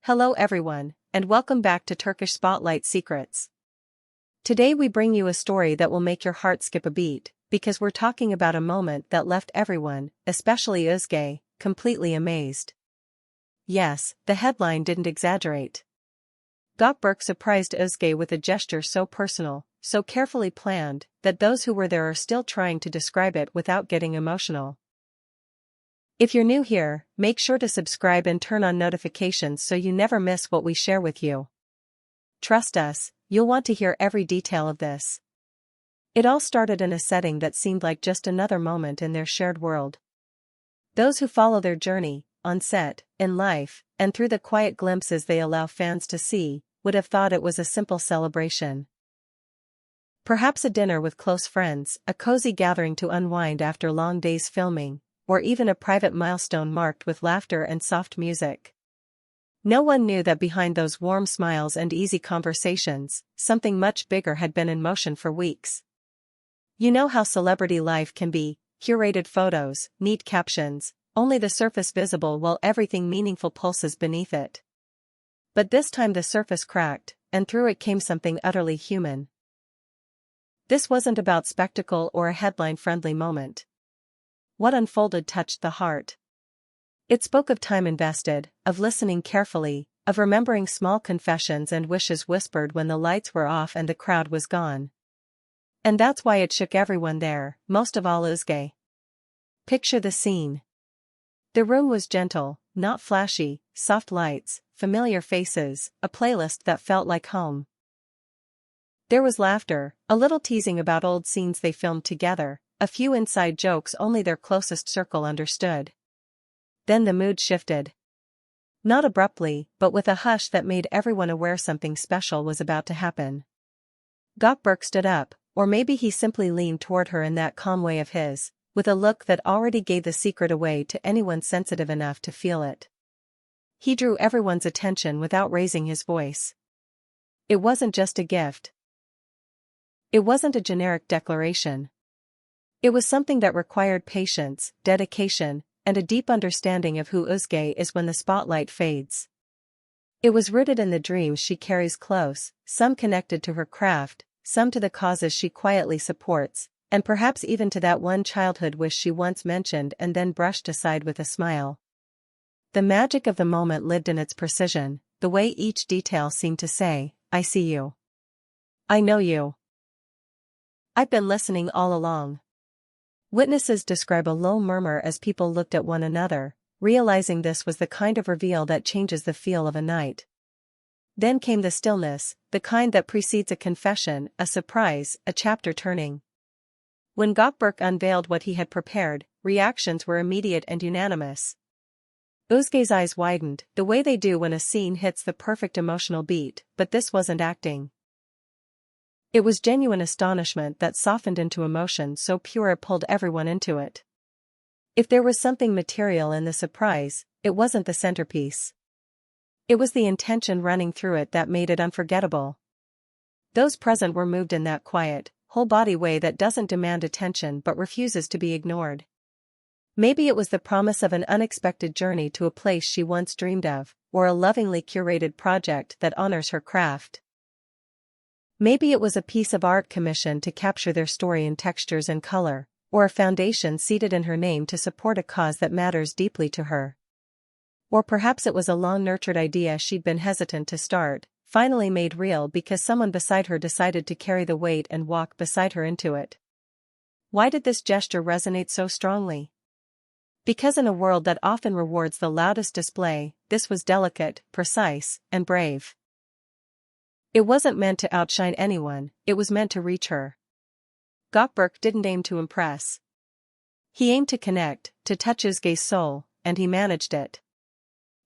Hello everyone, and welcome back to Turkish Spotlight Secrets. Today we bring you a story that will make your heart skip a beat, because we're talking about a moment that left everyone, especially Özge, completely amazed. Yes, the headline didn't exaggerate. Gökberk surprised Özge with a gesture so personal, so carefully planned, that those who were there are still trying to describe it without getting emotional. If you're new here, make sure to subscribe and turn on notifications so you never miss what we share with you. Trust us, you'll want to hear every detail of this. It all started in a setting that seemed like just another moment in their shared world. Those who follow their journey, on set, in life, and through the quiet glimpses they allow fans to see, would have thought it was a simple celebration. Perhaps a dinner with close friends, a cozy gathering to unwind after long days filming, or even a private milestone marked with laughter and soft music. No one knew that behind those warm smiles and easy conversations, something much bigger had been in motion for weeks. You know how celebrity life can be: curated photos, neat captions, only the surface visible while everything meaningful pulses beneath it. But this time the surface cracked, and through it came something utterly human. This wasn't about spectacle or a headline-friendly moment. What unfolded touched the heart. It spoke of time invested, of listening carefully, of remembering small confessions and wishes whispered when the lights were off and the crowd was gone. And that's why it shook everyone there, most of all Özge. Picture the scene. The room was gentle, not flashy, soft lights, familiar faces, a playlist that felt like home. There was laughter, a little teasing about old scenes they filmed together, a few inside jokes only their closest circle understood. Then the mood shifted. Not abruptly, but with a hush that made everyone aware something special was about to happen. Gökberk stood up, or maybe he simply leaned toward her in that calm way of his, with a look that already gave the secret away to anyone sensitive enough to feel it. He drew everyone's attention without raising his voice. It wasn't just a gift. It wasn't a generic declaration. It was something that required patience, dedication, and a deep understanding of who Özge is when the spotlight fades. It was rooted in the dreams she carries close, some connected to her craft, some to the causes she quietly supports, and perhaps even to that one childhood wish she once mentioned and then brushed aside with a smile. The magic of the moment lived in its precision, the way each detail seemed to say, "I see you. I know you. I've been listening all along." Witnesses describe a low murmur as people looked at one another, realizing this was the kind of reveal that changes the feel of a night. Then came the stillness, the kind that precedes a confession, a surprise, a chapter turning. When Gökberk unveiled what he had prepared, reactions were immediate and unanimous. Özge's eyes widened, the way they do when a scene hits the perfect emotional beat, but this wasn't acting. It was genuine astonishment that softened into emotion so pure it pulled everyone into it. If there was something material in the surprise, it wasn't the centerpiece. It was the intention running through it that made it unforgettable. Those present were moved in that quiet, whole-body way that doesn't demand attention but refuses to be ignored. Maybe it was the promise of an unexpected journey to a place she once dreamed of, or a lovingly curated project that honors her craft. Maybe it was a piece of art commissioned to capture their story in textures and color, or a foundation seated in her name to support a cause that matters deeply to her. Or perhaps it was a long-nurtured idea she'd been hesitant to start, finally made real because someone beside her decided to carry the weight and walk beside her into it. Why did this gesture resonate so strongly? Because in a world that often rewards the loudest display, this was delicate, precise, and brave. It wasn't meant to outshine anyone, it was meant to reach her. Gökberk didn't aim to impress. He aimed to connect, to touch Özge's soul, and he managed it.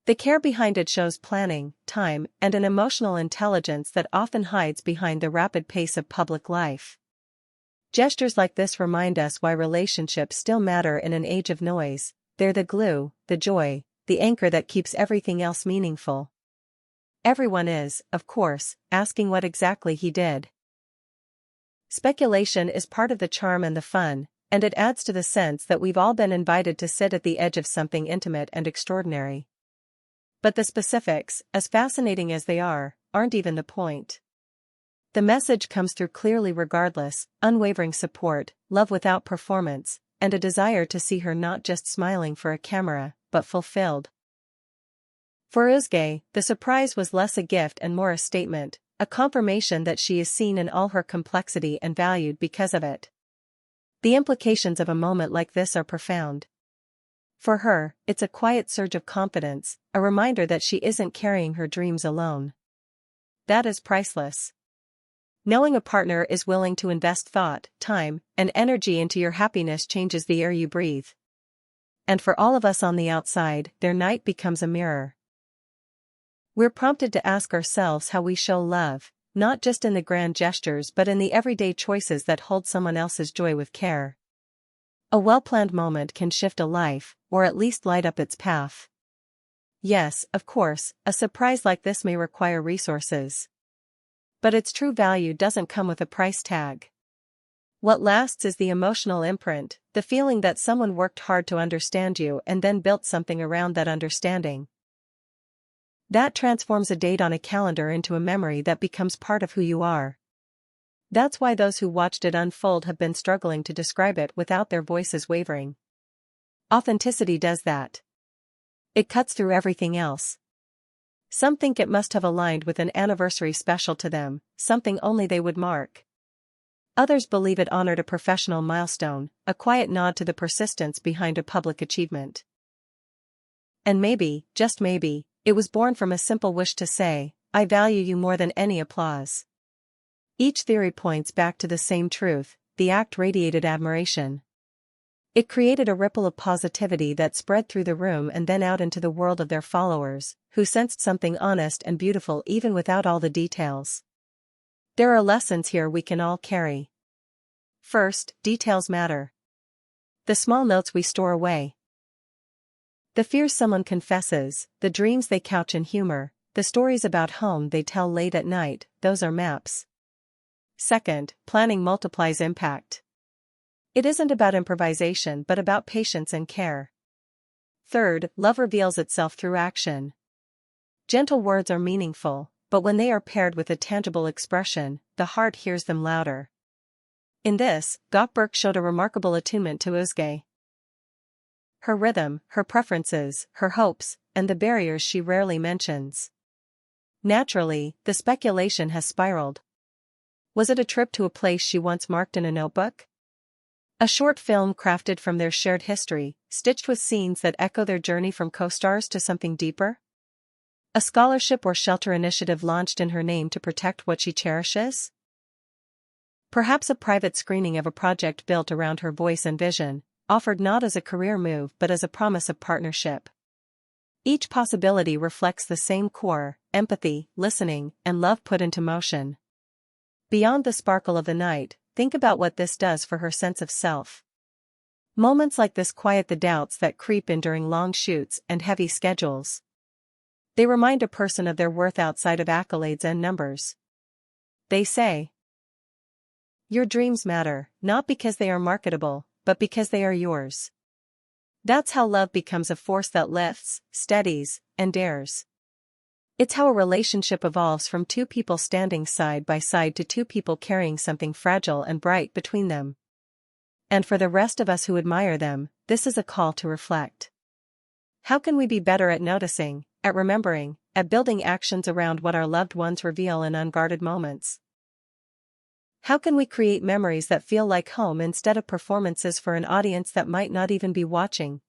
The care behind it shows planning, time, and an emotional intelligence that often hides behind the rapid pace of public life. Gestures like this remind us why relationships still matter in an age of noise. They're the glue, the joy, the anchor that keeps everything else meaningful. Everyone is, of course, asking what exactly he did. Speculation is part of the charm and the fun, and it adds to the sense that we've all been invited to sit at the edge of something intimate and extraordinary. But the specifics, as fascinating as they are, aren't even the point. The message comes through clearly regardless, unwavering support, love without performance, and a desire to see her not just smiling for a camera, but fulfilled. For Özge, the surprise was less a gift and more a statement, a confirmation that she is seen in all her complexity and valued because of it. The implications of a moment like this are profound. For her, it's a quiet surge of confidence, a reminder that she isn't carrying her dreams alone. That is priceless. Knowing a partner is willing to invest thought, time, and energy into your happiness changes the air you breathe. And for all of us on the outside, their night becomes a mirror. We're prompted to ask ourselves how we show love, not just in the grand gestures but in the everyday choices that hold someone else's joy with care. A well-planned moment can shift a life, or at least light up its path. Yes, of course, a surprise like this may require resources. But its true value doesn't come with a price tag. What lasts is the emotional imprint, the feeling that someone worked hard to understand you and then built something around that understanding. That transforms a date on a calendar into a memory that becomes part of who you are. That's why those who watched it unfold have been struggling to describe it without their voices wavering. Authenticity does that. It cuts through everything else. Some think it must have aligned with an anniversary special to them, something only they would mark. Others believe it honored a professional milestone, a quiet nod to the persistence behind a public achievement. And maybe, just maybe, it was born from a simple wish to say, "I value you more than any applause." Each theory points back to the same truth: the act radiated admiration. It created a ripple of positivity that spread through the room and then out into the world of their followers, who sensed something honest and beautiful even without all the details. There are lessons here we can all carry. First, details matter. The small notes we store away. The fears someone confesses, the dreams they couch in humor, the stories about home they tell late at night, those are maps. Second, planning multiplies impact. It isn't about improvisation but about patience and care. Third, love reveals itself through action. Gentle words are meaningful, but when they are paired with a tangible expression, the heart hears them louder. In this, Gökberk showed a remarkable attunement to Özge. Her rhythm, her preferences, her hopes, and the barriers she rarely mentions. Naturally, the speculation has spiraled. Was it a trip to a place she once marked in a notebook? A short film crafted from their shared history, stitched with scenes that echo their journey from co-stars to something deeper? A scholarship or shelter initiative launched in her name to protect what she cherishes? Perhaps a private screening of a project built around her voice and vision, offered not as a career move but as a promise of partnership. Each possibility reflects the same core: empathy, listening, and love put into motion. Beyond the sparkle of the night, think about what this does for her sense of self. Moments like this quiet the doubts that creep in during long shoots and heavy schedules. They remind a person of their worth outside of accolades and numbers. They say, "Your dreams matter, not because they are marketable, but because they are yours." That's how love becomes a force that lifts, steadies, and dares. It's how a relationship evolves from two people standing side by side to two people carrying something fragile and bright between them. And for the rest of us who admire them, this is a call to reflect. How can we be better at noticing, at remembering, at building actions around what our loved ones reveal in unguarded moments? How can we create memories that feel like home instead of performances for an audience that might not even be watching?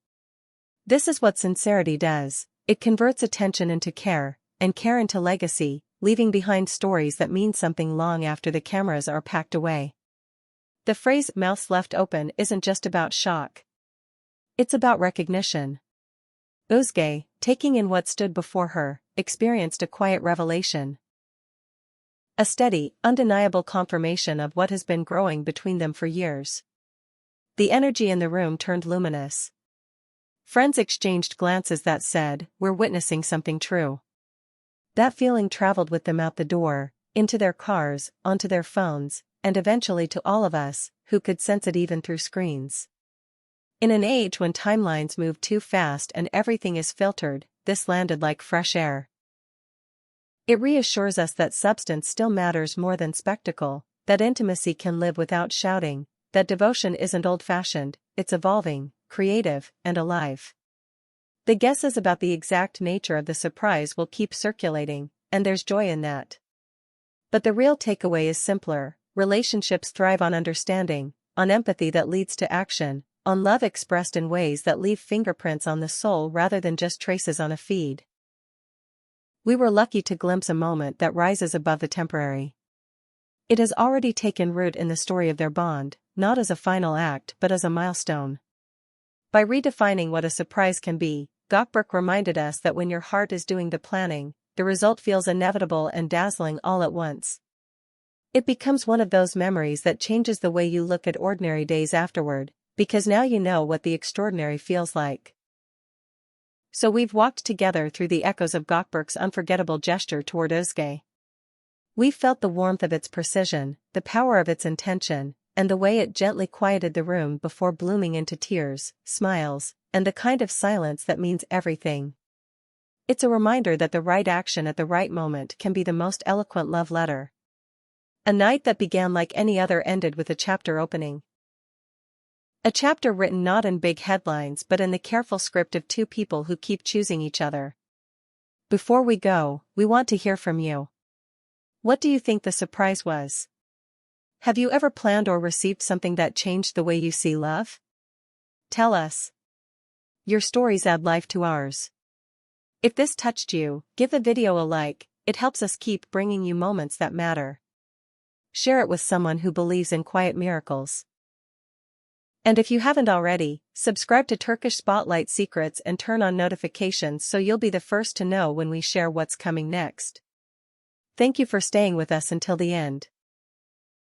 This is what sincerity does. It converts attention into care, and care into legacy, leaving behind stories that mean something long after the cameras are packed away. The phrase "mouths left open" isn't just about shock. It's about recognition. Özge, taking in what stood before her, experienced a quiet revelation. A steady, undeniable confirmation of what has been growing between them for years. The energy in the room turned luminous. Friends exchanged glances that said, "We're witnessing something true." That feeling traveled with them out the door, into their cars, onto their phones, and eventually to all of us, who could sense it even through screens. In an age when timelines move too fast and everything is filtered, this landed like fresh air. It reassures us that substance still matters more than spectacle, that intimacy can live without shouting, that devotion isn't old-fashioned, it's evolving, creative, and alive. The guesses about the exact nature of the surprise will keep circulating, and there's joy in that. But the real takeaway is simpler: relationships thrive on understanding, on empathy that leads to action, on love expressed in ways that leave fingerprints on the soul rather than just traces on a feed. We were lucky to glimpse a moment that rises above the temporary. It has already taken root in the story of their bond, not as a final act but as a milestone. By redefining what a surprise can be, Gökberk reminded us that when your heart is doing the planning, the result feels inevitable and dazzling all at once. It becomes one of those memories that changes the way you look at ordinary days afterward, because now you know what the extraordinary feels like. So we've walked together through the echoes of Gökberk's unforgettable gesture toward Özge. We've felt the warmth of its precision, the power of its intention, and the way it gently quieted the room before blooming into tears, smiles, and the kind of silence that means everything. It's a reminder that the right action at the right moment can be the most eloquent love letter. A night that began like any other ended with a chapter opening. A chapter written not in big headlines but in the careful script of two people who keep choosing each other. Before we go, we want to hear from you. What do you think the surprise was? Have you ever planned or received something that changed the way you see love? Tell us. Your stories add life to ours. If this touched you, give the video a like, it helps us keep bringing you moments that matter. Share it with someone who believes in quiet miracles. And if you haven't already, subscribe to Turkish Spotlight Secrets and turn on notifications so you'll be the first to know when we share what's coming next. Thank you for staying with us until the end.